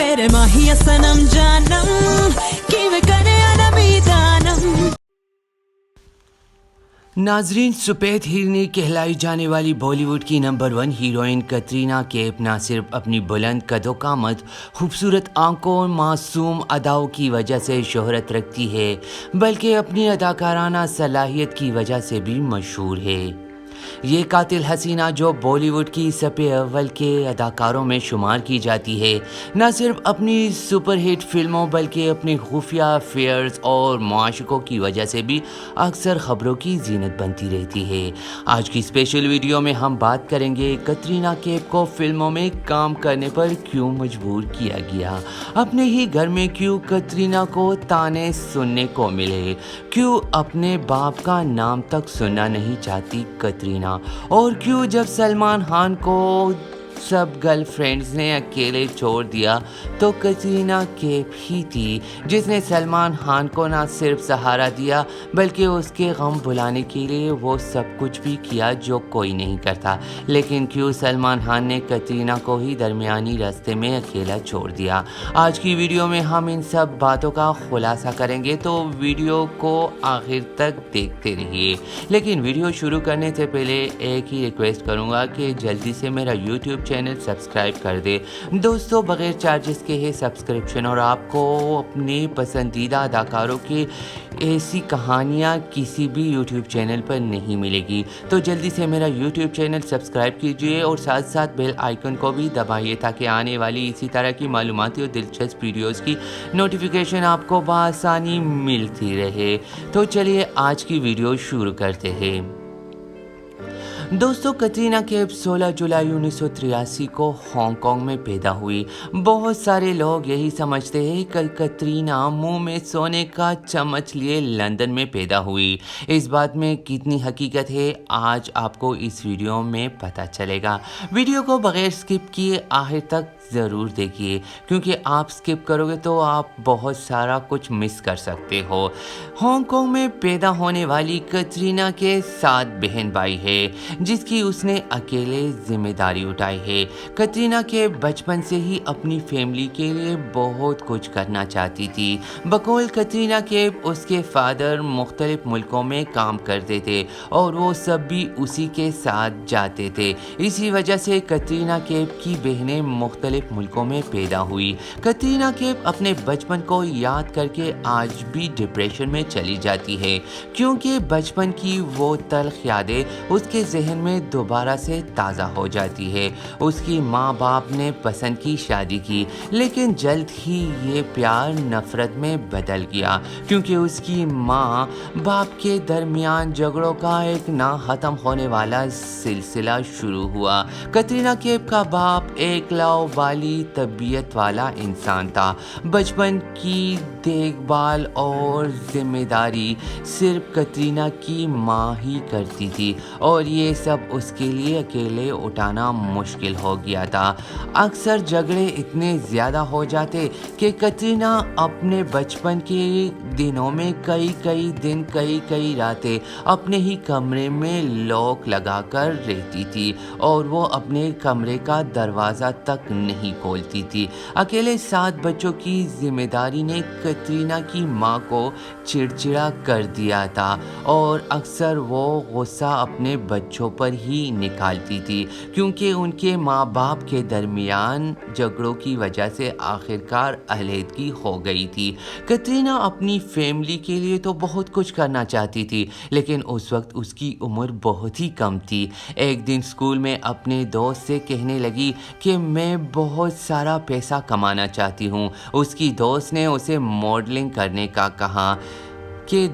मेरे माहिया सनम जानम कि मैं करे नबी जानम। नाजरीन, सफेद हिरनी कहलाई जाने वाली बॉलीवुड की नंबर 1 हीरोइन कटरीना कैफ न सिर्फ अपनी बुलंद कदोकामत, खूबसूरत आंखों और मासूम अदाओं की वजह से शोहरत रखती है, बल्कि अपनी अदाकाराना सलाहियत की वजह से भी मशहूर है। ये कातिल हसीना जो बॉलीवुड की सफ़े अव्वल के अदाकारों में शुमार की जाती है, न सिर्फ अपनी सुपरहिट फिल्मों बल्कि अपने खुफिया अफेयर्स और मुआशिकों की वजह से भी अक्सर ख़बरों की जीनत बनती रहती है। आज की स्पेशल वीडियो में हम बात करेंगे कटरीना कैफ को फिल्मों में काम करने पर क्यों मजबूर किया गया, अपने ही घर में क्यों कटरीना को ताने सुनने को मिले, क्यों अपने बाप का नाम तक सुनना नहीं चाहती कटरीना, और क्यों जब सलमान खान को सब गर्लफ्रेंड्स ने अकेले छोड़ दिया तो कटरीना कैफ ही थी जिसने सलमान खान को ना सिर्फ सहारा दिया बल्कि उसके गम भुलाने के लिए वो सब कुछ भी किया जो कोई नहीं करता। लेकिन क्यों सलमान खान ने कटरीना को ही दरमियानी रास्ते में अकेला छोड़ दिया। आज की वीडियो में हम इन सब बातों का खुलासा करेंगे, तो वीडियो को आखिर तक देखते रहिए। लेकिन वीडियो शुरू करने से पहले एक ही रिक्वेस्ट करूँगा कि जल्दी से मेरा यूट्यूब चैनल सब्सक्राइब कर दे। दोस्तों, बगैर चार्जेस के है सब्सक्रिप्शन और आपको अपने पसंदीदा अदाकारों की ऐसी कहानियाँ किसी भी यूट्यूब चैनल पर नहीं मिलेगी। तो जल्दी से मेरा यूट्यूब चैनल सब्सक्राइब कीजिए और साथ साथ बेल आइकन को भी दबाइए ताकि आने वाली इसी तरह की मालूमाती और दिलचस्प वीडियोस की नोटिफिकेशन आपको बआसानी मिलती रहे। तो चलिए आज की वीडियो शुरू करते हैं। दोस्तों, कटरीना कैफ 16 जुलाई 1983 को हांगकांग में पैदा हुई। बहुत सारे लोग यही समझते हैं कि कटरीना मुंह में सोने का चम्मच लिए लंदन में पैदा हुई। इस बात में कितनी हकीकत है आज आपको इस वीडियो में पता चलेगा। वीडियो को बगैर स्किप किए आखिर तक ज़रूर देखिए, क्योंकि आप स्किप करोगे तो आप बहुत सारा कुछ मिस कर सकते हो। हांगकांग में पैदा होने वाली कटरीना के 7 बहन भाई है जिसकी उसने अकेले जिम्मेदारी उठाई है। कटरीना के बचपन से ही अपनी फैमिली के लिए बहुत कुछ करना चाहती थी। बकौल कटरीना के उसके फादर मुख्तलिफ मुल्कों में काम करते थे और वो सब भी उसी के साथ जाते थे। इसी वजह से कटरीना कैफ की बहनें मुख्तलिफ मुल्कों में पैदा हुई। कटरीना कैफ अपने बचपन को याद करके आज भी डिप्रेशन में चली जाती है, क्योंकि बचपन की वो तल्ख यादें उसके जहन में दोबारा से ताज़ा हो जाती है। उसकी माँ बाप ने पसंद की शादी की, लेकिन जल्द ही ये प्यार नफरत में बदल गया, क्योंकि उसकी माँ बाप के दरमियान झगड़ों का एक ना ख़त्म होने वाला सिलसिला शुरू हुआ। कटरीना कैफ का बाप एक लावाली तबीयत वाला इंसान था। बचपन की देखभाल और जिम्मेदारी सिर्फ कटरीना की माँ ही करती थी और ये सब उसके लिए अकेले उठाना मुश्किल हो गया था। अक्सर झगड़े इतने ज़्यादा हो जाते कि कटरीना अपने बचपन के दिनों में कई दिन कई रातें अपने ही कमरे में लॉक लगाकर रहती थी और वो अपने कमरे का दरवाज़ा तक नहीं खोलती थी। अकेले 7 बच्चों की जिम्मेदारी ने कटरीना की माँ को चिड़चिड़ा कर दिया था और अक्सर वो गुस्सा अपने बच्चों पर ही निकालती थी, क्योंकि उनके माँ बाप के दरमियान झगड़ों की वजह से आखिरकार अलहदगी हो गई थी। कटरीना अपनी फैमिली के लिए तो बहुत कुछ करना चाहती थी, लेकिन उस वक्त उसकी उम्र बहुत ही कम थी। एक दिन स्कूल में अपने दोस्त से कहने लगी कि मैं बहुत सारा पैसा कमाना चाहती हूँ। उसकी दोस्त ने उसे मॉडलिंग करने का कहा कि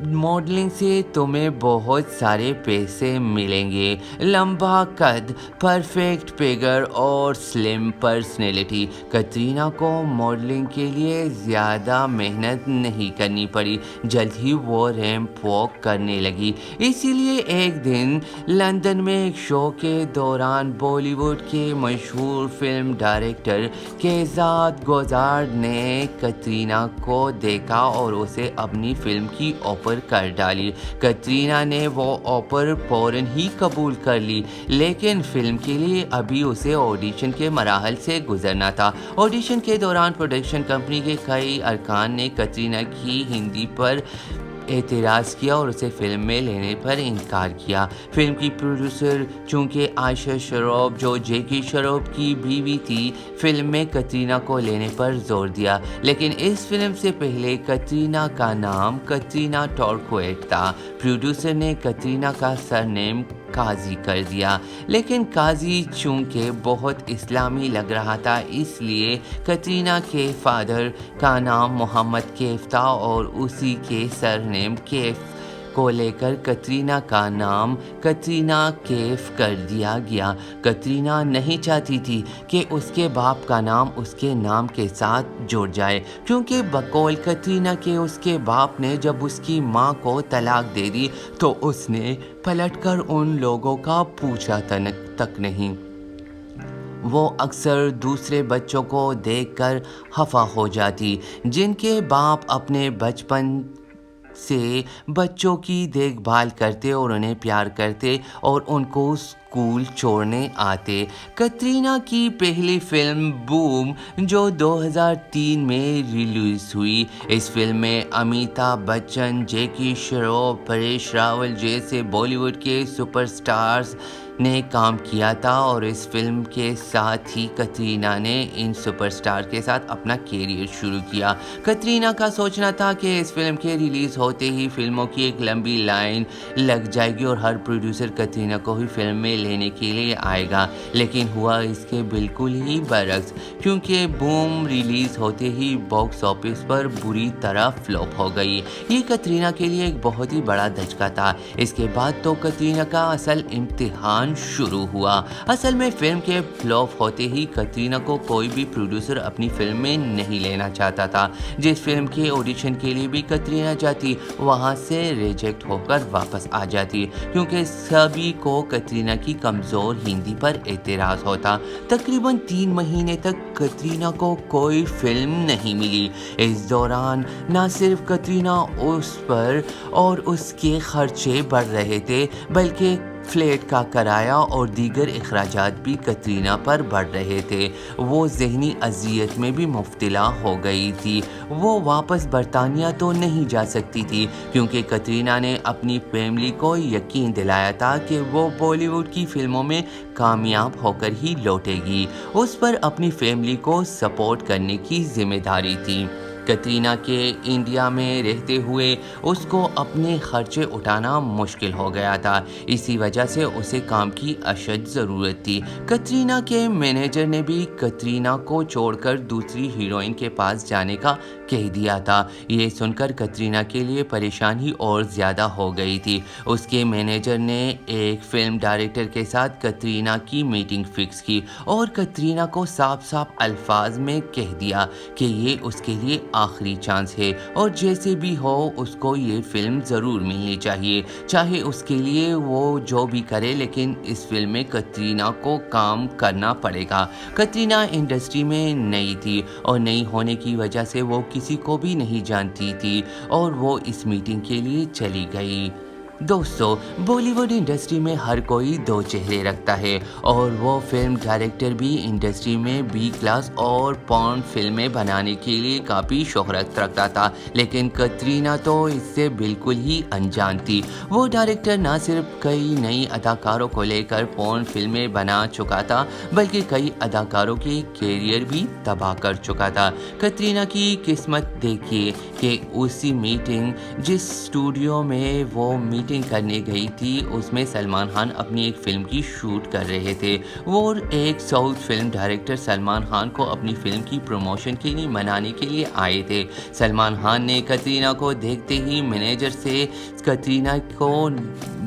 मॉडलिंग से तुम्हें बहुत सारे पैसे मिलेंगे। लंबा कद, परफेक्ट फिगर और स्लिम पर्सनैलिटी। कटरीना को मॉडलिंग के लिए ज़्यादा मेहनत नहीं करनी पड़ी, जल्द ही वो रैंप वॉक करने लगी। इसीलिए एक दिन लंदन में एक शो के दौरान बॉलीवुड के मशहूर फिल्म डायरेक्टर केजाद गोजार्ड ने कटरीना को देखा और उसे अपनी फिल्म की ऑफर ऑफर कर डाली। कटरीना ने वो ऑफर फौरन ही कबूल कर ली, लेकिन फिल्म के लिए अभी उसे ऑडिशन के मराहल से गुजरना था। ऑडिशन के दौरान प्रोडक्शन कंपनी के कई अरकान ने कटरीना की हिंदी पर एतराज़ किया और उसे फिल्म में लेने पर इनकार किया। फिल्म की प्रोड्यूसर चूंकि आयशा श्रॉफ, जो जैकी श्रॉफ की बीवी थी, फिल्म में कटरीना को लेने पर जोर दिया, लेकिन इस फिल्म से पहले कटरीना का नाम कटरीना टॉर्कवेट था। प्रोड्यूसर ने कटरीना का सरनेम काजी कर दिया, लेकिन काजी चूंकि बहुत इस्लामी लग रहा था, इसलिए कटरीना के फादर का नाम मोहम्मद कैफ था और उसी के सरनेम कैफ को लेकर कटरीना का नाम कटरीना कैफ कर दिया गया। कटरीना नहीं चाहती थी कि उसके बाप का नाम उसके नाम के साथ जुड़ जाए, क्योंकि बकौल कटरीना के उसके बाप ने जब उसकी माँ को तलाक दे दी तो उसने पलटकर उन लोगों का पूछा तक नहीं। वो अक्सर दूसरे बच्चों को देखकर खफा हो जाती, जिनके बाप अपने बचपन से बच्चों की देखभाल करते और उन्हें प्यार करते और उनको स्कूल छोड़ने आते। कटरीना की पहली फिल्म बूम, जो 2003 में रिलीज हुई, इस फिल्म में अमिताभ बच्चन, जैकी श्रॉफ, परेश रावल जैसे बॉलीवुड के सुपरस्टार्स ने काम किया था और इस फिल्म के साथ ही कटरीना ने इन सुपरस्टार के साथ अपना कैरियर शुरू किया। कटरीना का सोचना था कि इस फिल्म के रिलीज़ होते ही फिल्मों की एक लंबी लाइन लग जाएगी और हर प्रोड्यूसर कटरीना को ही फिल्म में लेने के लिए आएगा, लेकिन हुआ इसके बिल्कुल ही बरक्स, क्योंकि बूम रिलीज़ होते ही बॉक्स ऑफिस पर बुरी तरह फ्लॉप हो गई। ये कटरीना के लिए एक बहुत ही बड़ा धचका था। इसके बाद तो कटरीना का असल इम्तिहान शुरू हुआ। असल में फिल्म के फ्लॉप होते ही कटरीना को कोई भी प्रोड्यूसर अपनी फिल्म में नहीं लेना चाहता था। जिस फिल्म के ऑडिशन के लिए भी कटरीना जाती, वहां से रिजेक्ट होकर वापस आ जाती, क्योंकि सभी को कटरीना की कमज़ोर हिंदी पर एतराज़ होता। तकरीबन 3 महीने तक कटरीना को कोई फिल्म नहीं मिली। इस दौरान न सिर्फ कटरीना उस पर और उसके खर्चे बढ़ रहे थे, बल्कि फ्लैट का किराया और दीगर अखराजात भी कटरीना पर बढ़ रहे थे। वो ज़हनी अजियत में भी मुब्तला हो गई थी। वो वापस बरतानिया तो नहीं जा सकती थी, क्योंकि कटरीना ने अपनी फैमिली को यकीन दिलाया था कि वो बॉलीवुड की फिल्मों में कामयाब होकर ही लौटेगी। उस पर अपनी फैमिली को सपोर्ट करने की जिम्मेदारी थी। कटरीना के इंडिया में रहते हुए उसको अपने खर्चे उठाना मुश्किल हो गया था। इसी वजह से उसे काम की अशद ज़रूरत थी। कटरीना के मैनेजर ने भी कटरीना को छोड़कर दूसरी हीरोइन के पास जाने का कह दिया था। ये सुनकर कटरीना के लिए परेशानी और ज़्यादा हो गई थी। उसके मैनेजर ने एक फिल्म डायरेक्टर के साथ कटरीना की मीटिंग फिक्स की और कटरीना को साफ साफ अल्फाज में कह दिया कि ये उसके लिए आखिरी चांस है और जैसे भी हो उसको ये फिल्म ज़रूर मिलनी चाहिए, चाहे उसके लिए वो जो भी करे, लेकिन इस फिल्म में कटरीना को काम करना पड़ेगा। कटरीना इंडस्ट्री में नई थी और नई होने की वजह से वो किसी को भी नहीं जानती थी और वो इस मीटिंग के लिए चली गई। दोस्तों, बॉलीवुड इंडस्ट्री में हर कोई 2 चेहरे रखता है और वो फिल्म डायरेक्टर भी इंडस्ट्री में बी क्लास और पॉर्न फिल्में बनाने के लिए काफ़ी शोहरत रखता था, लेकिन कटरीना तो इससे बिल्कुल ही अनजान थी। वो डायरेक्टर न सिर्फ कई नई अदाकारों को लेकर पॉर्न फिल्में बना चुका था, बल्कि कई अदाकारों के कैरियर भी तबाह कर चुका था। कटरीना की किस्मत देखिए कि उसी मीटिंग जिस स्टूडियो में वो मीटिंग करने गई थी, उसमें सलमान खान अपनी एक फिल्म की शूट कर रहे थे। वो एक south film director Salman Khan को अपनी फिल्म की प्रमोशन के लिए मनाने के लिए आए थे। सलमान खान ने कटरीना को देखते ही मैनेजर से कतरीना को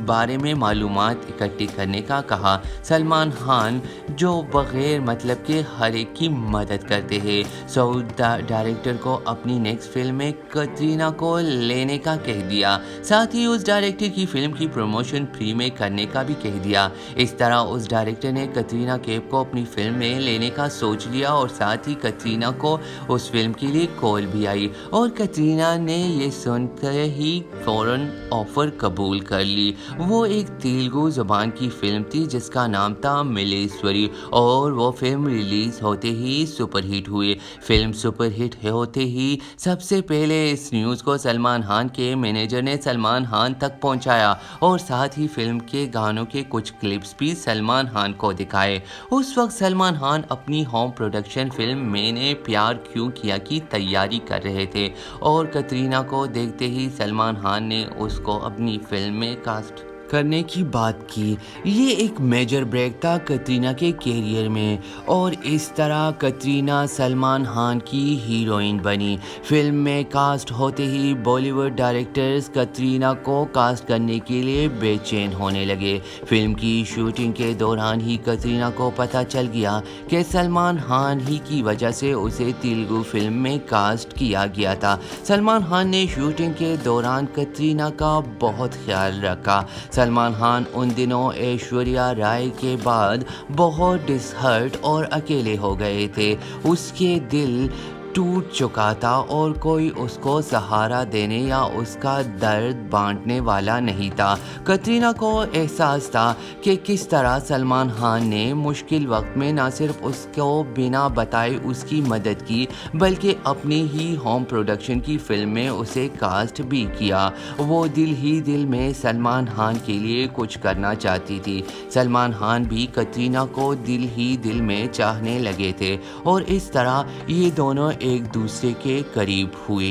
बारे में मालूमात इकट्ठी करने का कहा। सलमान खान जो बग़ैर मतलब के हर एक की मदद करते हैं। सऊद डायरेक्टर को अपनी नेक्स्ट फिल्म में कतरीना को लेने का कह दिया। साथ ही उस डायरेक्टर की फिल्म की प्रमोशन फ्री में करने का भी कह दिया। इस तरह उस डायरेक्टर ने कतरीना कैफ को अपनी फिल्म में लेने का सोच लिया और साथ ही कतरीना को उस फिल्म के लिए कॉल भी आई और कतरीना ने ये सुनकर ही फौरन ऑफर कबूल कर ली। वो एक तेलुगु ज़बान की फिल्म थी जिसका नाम था मिलेश्वरी और वो फिल्म रिलीज़ होते ही सुपरहिट हुई। फिल्म सुपरहिट होते ही सबसे पहले इस न्यूज़ को सलमान खान के मैनेजर ने सलमान खान तक पहुंचाया और साथ ही फिल्म के गानों के कुछ क्लिप्स भी सलमान खान को दिखाए। उस वक्त सलमान खान अपनी होम प्रोडक्शन फिल्म मैंने प्यार क्यों किया की तैयारी कर रहे थे और कतरीना को देखते ही सलमान खान ने उसको अपनी फिल्म में कास्ट करने की बात की। ये एक मेजर ब्रेक था कतरीना के कैरियर में और इस तरह कतरीना सलमान खान की हीरोइन बनी। फिल्म में कास्ट होते ही बॉलीवुड डायरेक्टर्स कतरीना को कास्ट करने के लिए बेचैन होने लगे। फिल्म की शूटिंग के दौरान ही कतरीना को पता चल गया कि सलमान खान ही की वजह से उसे तेलुगु फिल्म में कास्ट किया गया था। सलमान खान ने शूटिंग के दौरान कतरीना का बहुत ख्याल रखा। सलमान खान उन दिनों ऐश्वर्या राय के बाद बहुत डिसहर्ट और अकेले हो गए थे। उसके दिल टूट चुका था और कोई उसको सहारा देने या उसका दर्द बांटने वाला नहीं था। कतरीना को एहसास था कि किस तरह सलमान खान ने मुश्किल वक्त में न सिर्फ उसको बिना बताए उसकी मदद की बल्कि अपनी ही होम प्रोडक्शन की फिल्म में उसे कास्ट भी किया। वो दिल ही दिल में सलमान खान के लिए कुछ करना चाहती थी। सलमान खान भी कतरीना को दिल ही दिल में चाहने लगे थे और इस तरह ये दोनों एक दूसरे के करीब हुए।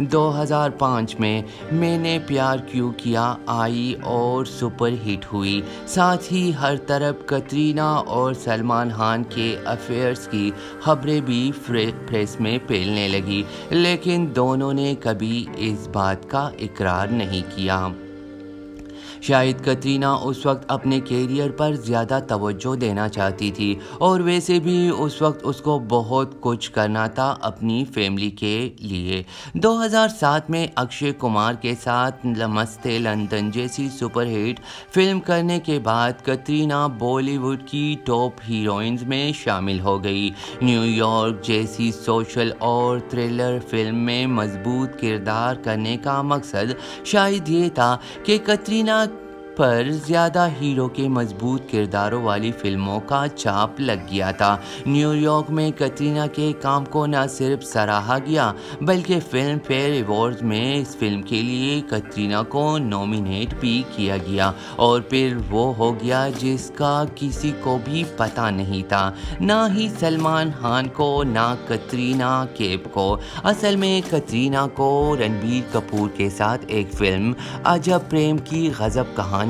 2005 में मैंने प्यार क्यों किया आई और सुपर हिट हुई। साथ ही हर तरफ कतरीना और सलमान खान के अफेयर्स की खबरें भी प्रेस में फैलने लगी, लेकिन दोनों ने कभी इस बात का इकरार नहीं किया। शायद कतरीना उस वक्त अपने कैरियर पर ज़्यादा तवज्जो देना चाहती थी और वैसे भी उस वक्त उसको बहुत कुछ करना था अपनी फैमिली के लिए। 2007 में अक्षय कुमार के साथ नमस्ते लंदन जैसी सुपरहिट फिल्म करने के बाद कतरीना बॉलीवुड की टॉप हीरोइंस में शामिल हो गई। न्यूयॉर्क जैसी सोशल और थ्रिलर फिल्म में मजबूत किरदार करने का मकसद शायद ये था कि कतरीना पर ज़्यादा हीरो के मजबूत किरदारों वाली फिल्मों का चाप लग गया था। न्यूयॉर्क में कतरीना के काम को न सिर्फ सराहा गया बल्कि फिल्म फेयर अवार्ड्स में इस फिल्म के लिए कतरीना को नॉमिनेट भी किया गया और फिर वो हो गया जिसका किसी को भी पता नहीं था, ना ही सलमान खान को ना कतरीना कैफ को। असल में कतरीना को रणबीर कपूर के साथ एक फिल्म अजब प्रेम की गजब कहानी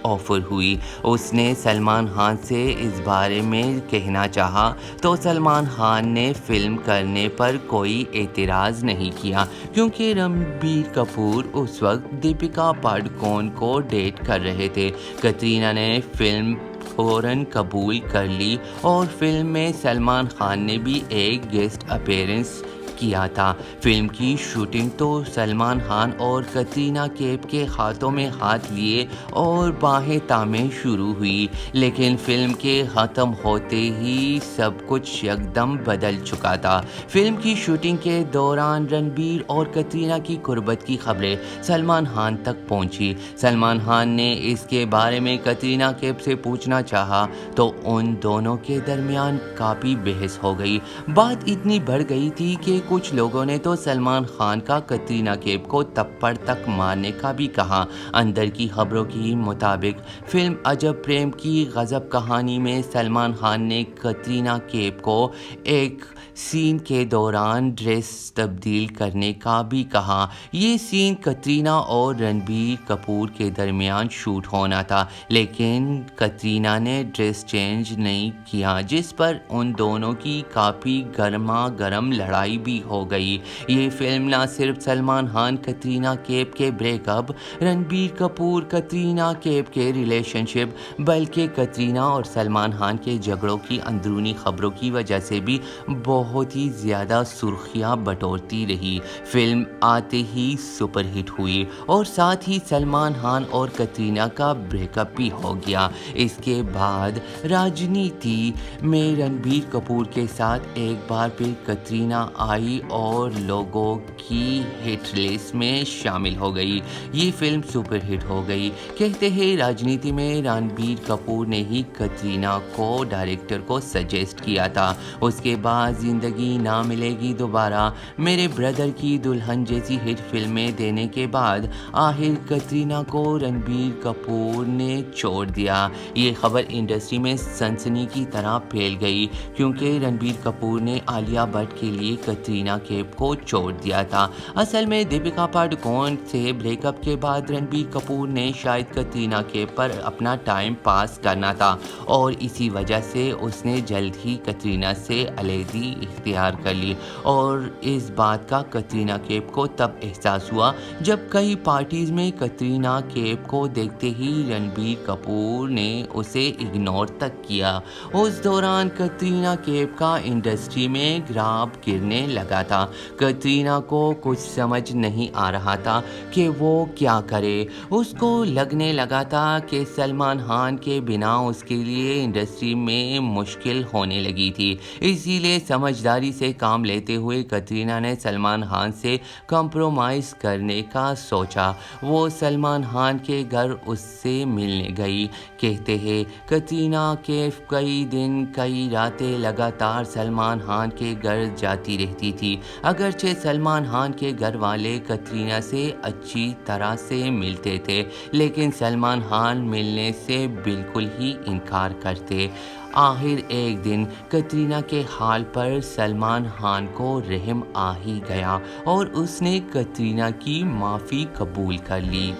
ऑफर हुई। उसने सलमान खान से इस बारे में कहना चाहा तो सलमान खान ने फिल्म करने पर कोई एतराज़ नहीं किया क्योंकि रणबीर कपूर उस वक्त दीपिका पादुकोण को डेट कर रहे थे। कतरीना ने फिल्म फौरन कबूल कर ली और फिल्म में सलमान खान ने भी एक गेस्ट अपीयरेंस किया था। फिल्म की शूटिंग तो सलमान खान और कतरीना कैफ के हाथों में हाथ लिए और बाहें तामें शुरू हुई, लेकिन फिल्म के ख़त्म होते ही सब कुछ एकदम बदल चुका था। फिल्म की शूटिंग के दौरान रणबीर और कतरीना की कुर्बत की खबरें सलमान खान तक पहुंची। सलमान खान ने इसके बारे में कतरीना कैफ से पूछना चाहा तो उन दोनों के दरमियान काफ़ी बहस हो गई। बात इतनी बढ़ गई थी कि कुछ लोगों ने तो सलमान खान का कतरीना कैफ को थप्पड़ तक मारने का भी कहा। अंदर की खबरों के मुताबिक फिल्म अजब प्रेम की गजब कहानी में सलमान खान ने कतरीना कैफ को एक सीन के दौरान ड्रेस तब्दील करने का भी कहा। ये सीन कतरीना और रणबीर कपूर के दरमियान शूट होना था, लेकिन कतरीना ने ड्रेस चेंज नहीं किया, जिस पर उन दोनों की काफ़ी गर्मा गर्म लड़ाई भी ہو گئی۔ یہ فلم نہ صرف سلمان خان کترینہ کیف کے بریک اپ، رنبیر کپور کترینہ کیف کے ریلیشن شپ، بلکہ کترینہ اور سلمان خان کے جھگڑوں کی اندرونی خبروں کی وجہ سے بھی بہت ہی زیادہ سرخیاں بٹورتی رہی۔ فلم آتے ہی سپر ہٹ ہوئی اور ساتھ ہی سلمان خان اور کترینہ کا بریک اپ بھی ہو گیا۔ اس کے بعد راجنیتی میں رنبیر کپور کے ساتھ ایک بار پھر کترینہ آئی اور لوگوں کی ہٹ لسٹ میں شامل ہو گئی۔ یہ فلم سپر ہٹ ہو گئی۔ کہتے ہیں راجنیتی میں رنبیر کپور نے ہی کترینہ کو ڈائریکٹر کو سجیسٹ کیا تھا۔ اس کے بعد زندگی نہ ملے گی دوبارہ، میرے بردر کی دلہن جیسی ہٹ فلمیں دینے کے بعد آخر کترینہ کو رنبیر کپور نے چھوڑ دیا۔ یہ خبر انڈسٹری میں سنسنی کی طرح پھیل گئی کیونکہ رنبیر کپور نے عالیہ بھٹ کے لیے کترینہ کیف کو چھوڑ دیا تھا۔ اصل میں دیپیکا پاڈوکون سے بریک اپ کے بعد رنبیر کپور نے شاید کترینہ کیف پر اپنا ٹائم پاس کرنا تھا اور اسی وجہ سے اس نے جلد ہی کترینہ سے علیحدگی اختیار کر لی، اور اس بات کا کترینہ کیف کو تب احساس ہوا جب کئی پارٹیز میں کترینہ کیف کو دیکھتے ہی رنبیر کپور نے اسے اگنور تک کیا۔ اس دوران کترینہ کیف کا انڈسٹری میں گراف گرنے لگا تھا۔ کترینہ کو کچھ سمجھ نہیں آ رہا تھا کہ وہ کیا کرے۔ اس کو لگنے لگا تھا کہ سلمان خان کے بنا اس کے لیے انڈسٹری میں مشکل ہونے لگی تھی۔ اسی لیے سمجھداری سے کام لیتے ہوئے کترینہ نے سلمان خان سے کمپرومائز کرنے کا سوچا۔ وہ سلمان خان کے گھر اس سے ملنے گئی۔ کہتے ہیں کترینہ کیف کئی دن کئی راتیں لگاتار سلمان خان کے گھر جاتی رہتی تھی۔ اگرچہ سلمان خان کے گھر والے کترینہ سے اچھی طرح سے ملتے تھے، لیکن سلمان خان ملنے سے بالکل ہی انکار کرتے۔ آخر ایک دن کترینہ کے حال پر سلمان خان کو رحم آ ہی گیا اور اس نے کترینہ کی معافی قبول کر لی۔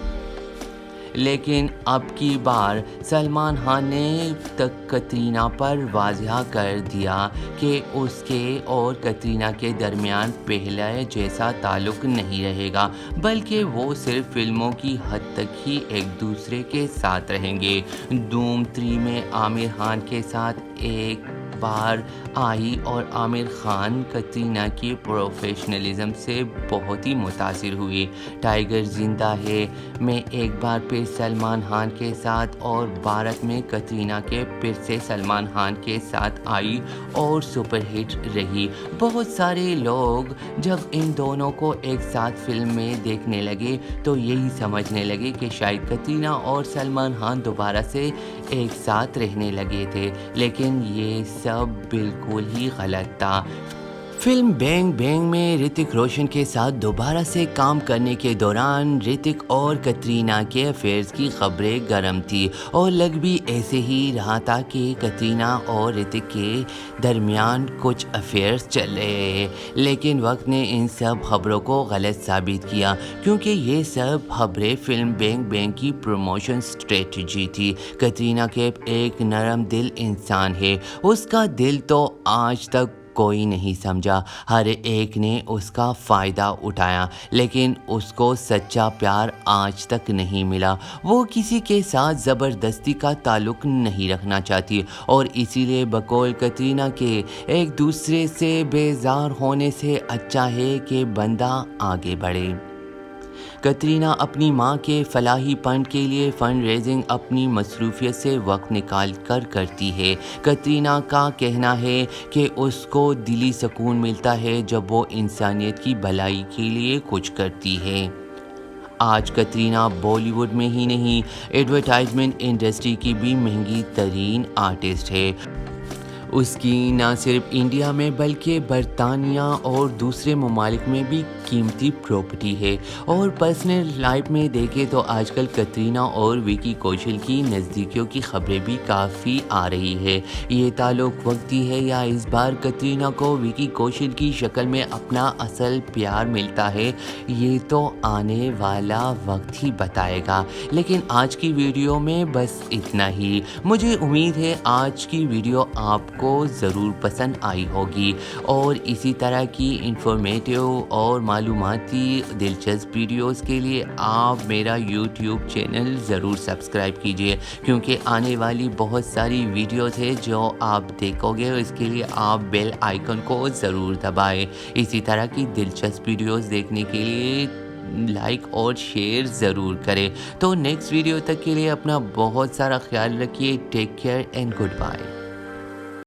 لیکن اب کی بار سلمان خان نے کترینہ پر واضح کر دیا کہ اس کے اور کترینہ کے درمیان پہلے جیسا تعلق نہیں رہے گا، بلکہ وہ صرف فلموں کی حد تک ہی ایک دوسرے کے ساتھ رہیں گے۔ دھوم 3 میں عامر خان کے ساتھ ایک بار آئی اور عامر خان کترینہ کی پروفیشنلزم سے بہت ہی متاثر ہوئی۔ ٹائگر زندہ ہے میں ایک بار پھر سلمان خان کے ساتھ اور بھارت میں کترینہ کے پھر سے سلمان خان کے ساتھ آئی اور سپر ہٹ رہی۔ بہت سارے لوگ جب ان دونوں کو ایک ساتھ فلم میں دیکھنے لگے تو یہی سمجھنے لگے کہ شاید کترینہ اور سلمان خان دوبارہ سے ایک ساتھ رہنے لگے تھے، لیکن یہ سب بالکل ہی غلط تھا۔ فلم بینگ بینگ میں رتک روشن کے ساتھ دوبارہ سے کام کرنے کے دوران رتک اور کترینہ کے افیئرز کی خبریں گرم تھی اور لگ بھی ایسے ہی رہا تھا کہ کترینہ اور رتک کے درمیان کچھ افیئرز چل رہے ہیں، لیکن وقت نے ان سب خبروں کو غلط ثابت کیا کیونکہ یہ سب خبریں فلم بینگ بینگ کی پروموشن اسٹریٹجی تھی۔ کترینہ کیف ایک نرم دل انسان ہے، اس کا دل تو آج تک کوئی نہیں سمجھا، ہر ایک نے اس کا فائدہ اٹھایا، لیکن اس کو سچا پیار آج تک نہیں ملا۔ وہ کسی کے ساتھ زبردستی کا تعلق نہیں رکھنا چاہتی اور اسی لیے بقول کترینہ کے ایک دوسرے سے بیزار ہونے سے اچھا ہے کہ بندہ آگے بڑھے۔ کترینہ اپنی ماں کے فلاحی فنڈ کے لیے فنڈ ریزنگ اپنی مصروفیت سے وقت نکال کر کرتی ہے۔ کترینہ کا کہنا ہے کہ اس کو دلی سکون ملتا ہے جب وہ انسانیت کی بھلائی کے لیے کچھ کرتی ہے۔ آج کترینہ بالی ووڈ میں ہی نہیں، ایڈورٹائزمنٹ انڈسٹری کی بھی مہنگی ترین آرٹسٹ ہے۔ اس کی نہ صرف انڈیا میں بلکہ برطانیہ اور دوسرے ممالک میں بھی कीमती प्रॉपर्टी है। और पर्सनल लाइफ में देखें तो आजकल कतरीना और विकी कौशल की नज़दीकियों की खबरें भी काफ़ी आ रही है। ये ताल्लुक़ वक्ती है या इस बार कतरीना को विकी कौशल की शक्ल में अपना असल प्यार मिलता है, ये तो आने वाला वक्त ही बताएगा। लेकिन आज की वीडियो में बस इतना ही। मुझे उम्मीद है आज की वीडियो आपको ज़रूर पसंद आई होगी और इसी तरह की इंफॉर्मेटिव और मालूमाती दिलचस्प वीडियोस के लिए आप मेरा यूट्यूब चैनल ज़रूर सब्सक्राइब कीजिए, क्योंकि आने वाली बहुत सारी वीडियोस है जो आप देखोगे, इसके लिए आप बेल आइकन को ज़रूर दबाएं। इसी तरह की दिलचस्प वीडियोस देखने के लिए लाइक और शेयर ज़रूर करें। तो नेक्स्ट वीडियो तक के लिए अपना बहुत सारा ख्याल रखिए। Take care and good bye.